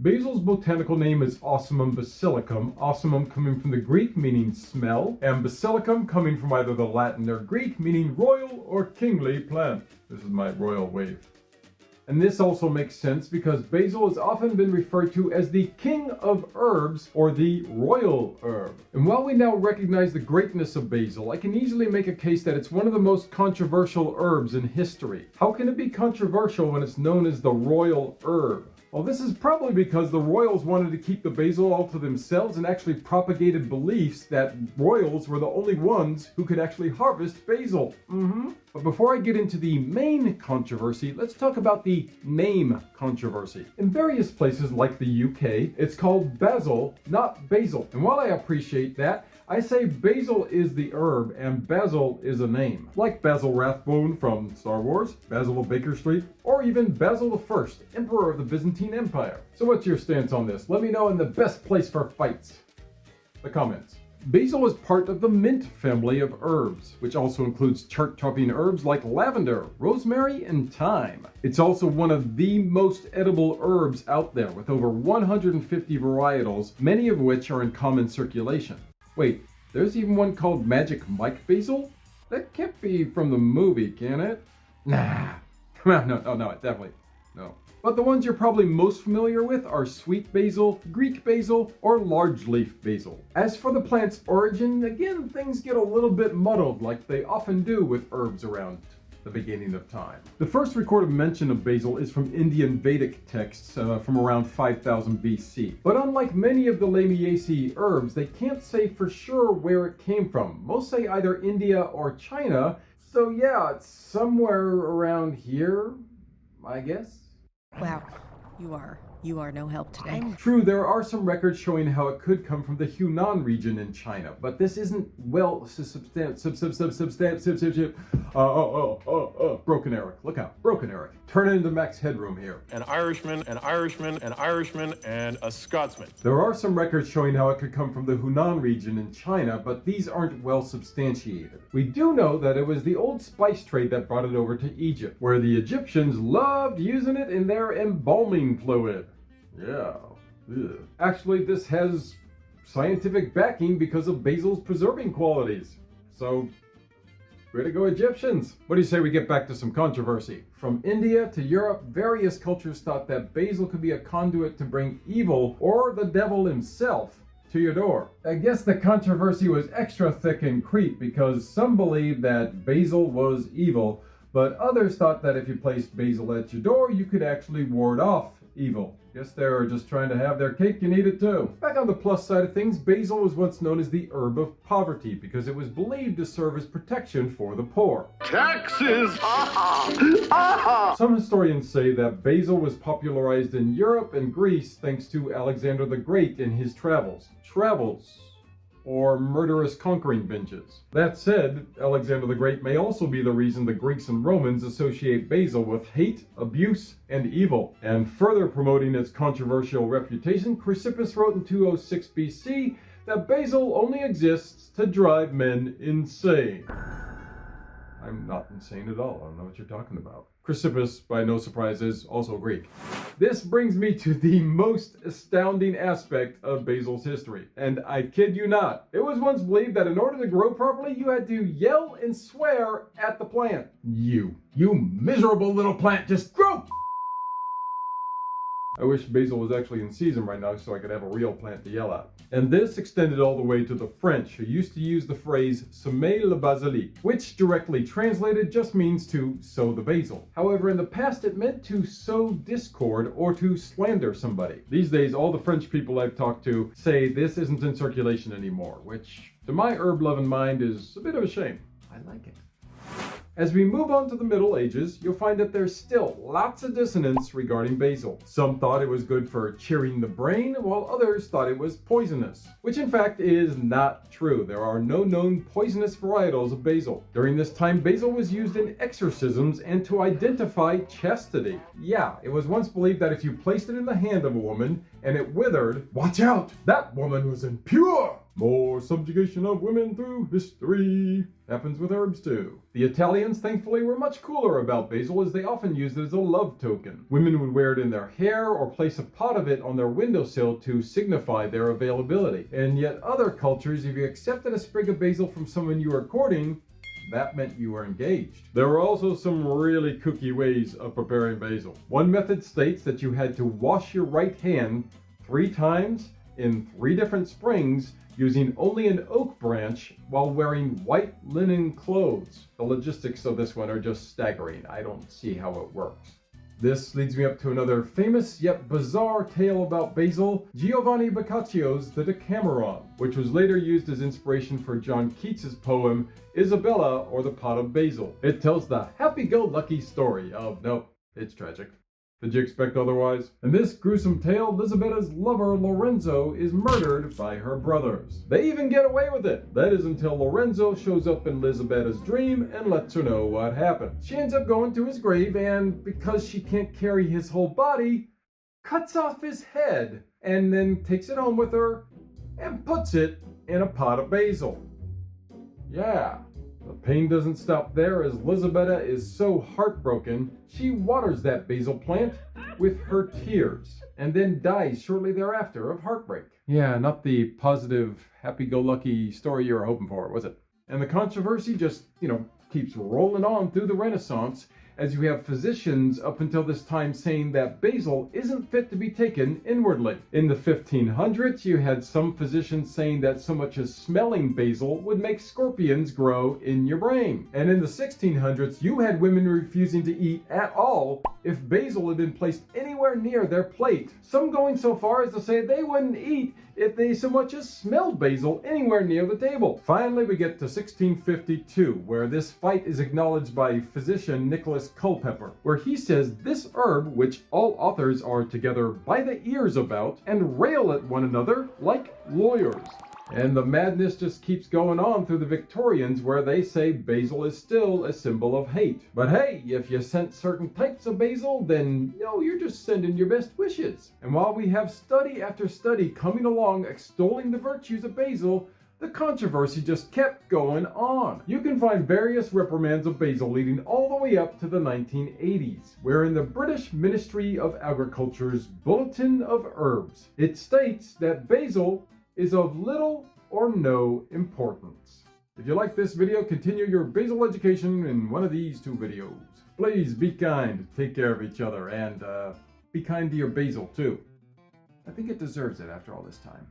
Basil's botanical name is Ocimum basilicum, ocimum coming from the Greek meaning smell, and basilicum coming from either the Latin or Greek meaning royal or kingly plant. This is my royal wave. And this also makes sense because basil has often been referred to as the king of herbs or the royal herb. And while we now recognize the greatness of basil, I can easily make a case that it's one of the most controversial herbs in history. How can it be controversial when it's known as the royal herb? Well, this is probably because the royals wanted to keep the basil all to themselves and actually propagated beliefs that royals were the only ones who could actually harvest basil. But before I get into the main controversy, let's talk about the name controversy. In various places like the UK, it's called basil, not basil. And while I appreciate that, I say basil is the herb and Basil is a name. Like Basil Rathbone from Star Wars, Basil of Baker Street, or even Basil I, Emperor of the Byzantine Empire. So what's your stance on this? Let me know in the best place for fights, the comments. Basil is part of the mint family of herbs, which also includes chart-topping herbs like lavender, rosemary, and thyme. It's also one of the most edible herbs out there, with over 150 varietals, many of which are in common circulation. Wait, there's even one called Magic Mike Basil? That can't be from the movie, can it? Nah. No, definitely. No. But the ones you're probably most familiar with are sweet basil, Greek basil, or large leaf basil. As for the plant's origin, again, things get a little bit muddled like they often do with herbs around the beginning of time. The first recorded mention of basil is from Indian Vedic texts from around 5000 BC. But unlike many of the Lamiaceae herbs, they can't say for sure where it came from. Most say either India or China, so yeah, it's somewhere around here, I guess. Wow, you are no help today. True, there are some records showing how it could come from the Hunan region in China, but this isn't well Broken Eric, look out, Broken Eric. Turn it into Max Headroom here. An Irishman, an Irishman, an Irishman, and a Scotsman. There are some records showing how it could come from the Hunan region in China, but these aren't well substantiated. We do know that it was the old spice trade that brought it over to Egypt, where the Egyptians loved using it in their embalming fluid. Yeah. Ugh. Actually, this has scientific backing because of basil's preserving qualities. So, way to go Egyptians! What do you say we get back to some controversy? From India to Europe, various cultures thought that basil could be a conduit to bring evil, or the devil himself, to your door. I guess the controversy was extra thick in Crete because some believed that basil was evil, but others thought that if you placed basil at your door, you could actually ward off evil. Guess they were just trying to have their cake and eat it too. Back on the plus side of things, basil was once known as the herb of poverty because it was believed to serve as protection for the poor. Taxes! Some historians say that basil was popularized in Europe and Greece thanks to Alexander the Great in his travels, or murderous conquering binges. That said, Alexander the Great may also be the reason the Greeks and Romans associate basil with hate, abuse, and evil. And further promoting its controversial reputation, Chrysippus wrote in 206 BC that basil only exists to drive men insane. I'm not insane at all. I don't know what you're talking about. Chrysippus, by no surprise, is also Greek. This brings me to the most astounding aspect of basil's history. And I kid you not, it was once believed that in order to grow properly, you had to yell and swear at the plant. You miserable little plant, just grow! I wish basil was actually in season right now so I could have a real plant to yell at. And this extended all the way to the French, who used to use the phrase semer le basilic, which directly translated just means to sow the basil. However, in the past it meant to sow discord or to slander somebody. These days, all the French people I've talked to say this isn't in circulation anymore, which to my herb-loving mind is a bit of a shame. I like it. As we move on to the Middle Ages, you'll find that there's still lots of dissonance regarding basil. Some thought it was good for cheering the brain, while others thought it was poisonous, which in fact is not true. There are no known poisonous varietals of basil. During this time, basil was used in exorcisms and to identify chastity. Yeah, it was once believed that if you placed it in the hand of a woman and it withered, watch out, that woman was impure! More subjugation of women through history. Happens with herbs too. The Italians, thankfully, were much cooler about basil, as they often used it as a love token. Women would wear it in their hair or place a pot of it on their windowsill to signify their availability. And yet other cultures, if you accepted a sprig of basil from someone you were courting, that meant you were engaged. There were also some really kooky ways of preparing basil. One method states that you had to wash your right hand 3 times in 3 different springs using only an oak branch while wearing white linen clothes. The logistics of this one are just staggering. I don't see how it works. This leads me up to another famous yet bizarre tale about basil, Giovanni Boccaccio's The Decameron, which was later used as inspiration for John Keats's poem Isabella or the Pot of Basil. It tells the happy-go-lucky story of, nope, it's tragic. Did you expect otherwise? In this gruesome tale, Lisabetta's lover Lorenzo is murdered by her brothers. They even get away with it. That is until Lorenzo shows up in Lisabetta's dream and lets her know what happened. She ends up going to his grave and, because she can't carry his whole body, cuts off his head and then takes it home with her and puts it in a pot of basil. Yeah. The pain doesn't stop there, as Lisabetta is so heartbroken, she waters that basil plant with her tears and then dies shortly thereafter of heartbreak. Yeah, not the positive, happy-go-lucky story you were hoping for, was it? And the controversy just, keeps rolling on through the Renaissance, as you have physicians up until this time saying that basil isn't fit to be taken inwardly. In the 1500s, you had some physicians saying that so much as smelling basil would make scorpions grow in your brain. And in the 1600s, you had women refusing to eat at all if basil had been placed anywhere near their plate. Some going so far as to say they wouldn't eat if they so much as smelled basil anywhere near the table. Finally, we get to 1652, where this fight is acknowledged by physician Nicholas Culpeper, where he says this herb, which all authors are together by the ears about, and rail at one another like lawyers. And the madness just keeps going on through the Victorians, where they say basil is still a symbol of hate. But hey, if you scent certain types of basil, then you're just sending your best wishes. And while we have study after study coming along extolling the virtues of basil, the controversy just kept going on. You can find various reprimands of basil leading all the way up to the 1980s, where in the British Ministry of Agriculture's Bulletin of Herbs, it states that basil is of little or no importance. If you like this video, continue your basil education in one of these 2 videos. Please be kind, take care of each other, and be kind to your basil too. I think it deserves it after all this time.